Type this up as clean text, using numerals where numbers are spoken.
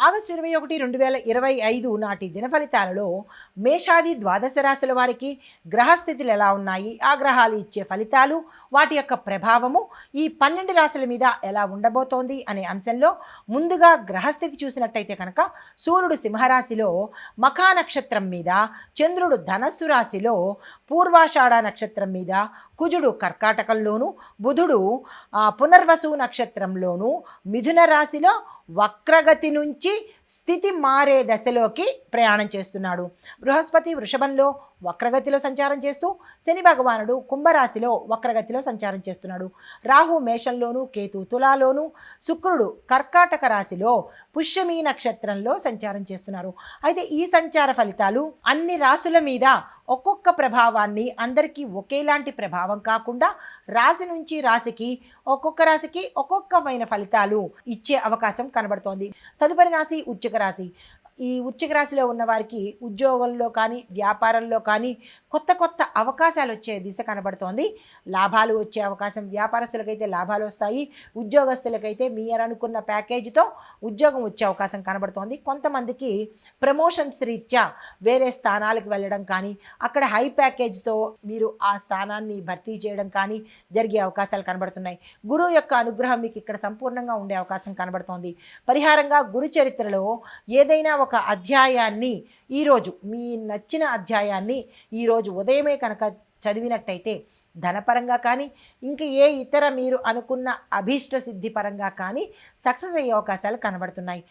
August 21, 2025 నాటి దిన ఫలితాలలో మేషాది ద్వాదశ రాశుల వారికి గ్రహస్థితులు ఎలా ఉన్నాయి, ఆ గ్రహాలు ఇచ్చే ఫలితాలు, వాటి యొక్క ప్రభావము ఈ 12 రాశుల మీద ఎలా ఉండబోతోంది అనే అంశంలో ముందుగా గ్రహస్థితి చూసినట్టయితే కనుక సూర్యుడు సింహరాశిలో మఖా నక్షత్రం మీద, చంద్రుడు ధనస్సు రాశిలో పూర్వాషాఢ నక్షత్రం మీద, కుజుడు కర్కాటకంలోను, బుధుడు పునర్వసు నక్షత్రంలోను, మిథున రాశిలో వక్రగతి నుంచి స్థితి మారే దశలోకి ప్రయాణం చేస్తున్నాడు. బృహస్పతి వృషభంలో వక్రగతిలో సంచారం చేస్తూ, శని భగవానుడు కుంభరాశిలో వక్రగతిలో సంచారం చేస్తున్నాడు. రాహు మేషంలోను, కేతు తులాలోను, శుక్రుడు కర్కాటక రాశిలో పుష్యమీ నక్షత్రంలో సంచారం చేస్తున్నారు. అయితే ఈ సంచార ఫలితాలు అన్ని రాశుల మీద ఒక్కొక్క ప్రభావాన్ని, అందరికీ ఒకేలాంటి ప్రభావం కాకుండా రాశి నుంచి రాశికి ఒక్కొక్కమైన ఫలితాలు ఇచ్చే అవకాశం కనబడుతోంది. తదుపరి రాశి వృశ్చిక రాశి. ఈ వృశ్చిక రాశిలో ఉన్న వారికి ఉద్యోగంలో కానీ, వ్యాపారంలో కానీ కొత్త అవకాశాలు వచ్చే దిశ కనబడుతోంది. లాభాలు వచ్చే అవకాశం, వ్యాపారస్తులకైతే లాభాలు వస్తాయి, ఉద్యోగస్తులకైతే మీరు అనుకున్న ప్యాకేజీతో ఉద్యోగం వచ్చే అవకాశం కనబడుతోంది. కొంతమందికి ప్రమోషన్స్ రీత్యా వేరే స్థానాలకు వెళ్ళడం కానీ, అక్కడ హై ప్యాకేజ్తో మీరు ఆ స్థానాన్ని భర్తీ చేయడం కానీ జరిగే అవకాశాలు కనబడుతున్నాయి. గురువు యొక్క అనుగ్రహం మీకు ఇక్కడ సంపూర్ణంగా ఉండే అవకాశం కనబడుతోంది. పరిహారంగా గురు చరిత్రలో ఏదైనా ఒక అధ్యాయాన్ని ఈరోజు, మీ నచ్చిన అధ్యాయాన్ని ఈరోజు ఉదయమే కనుక చదివినట్టయితే ధనపరంగా కానీ, ఇంకా ఏ ఇతర మీరు అనుకున్న అభీష్ట సిద్ధి పరంగా కానీ సక్సెస్ అయ్యే అవకాశాలు కనబడుతున్నాయి.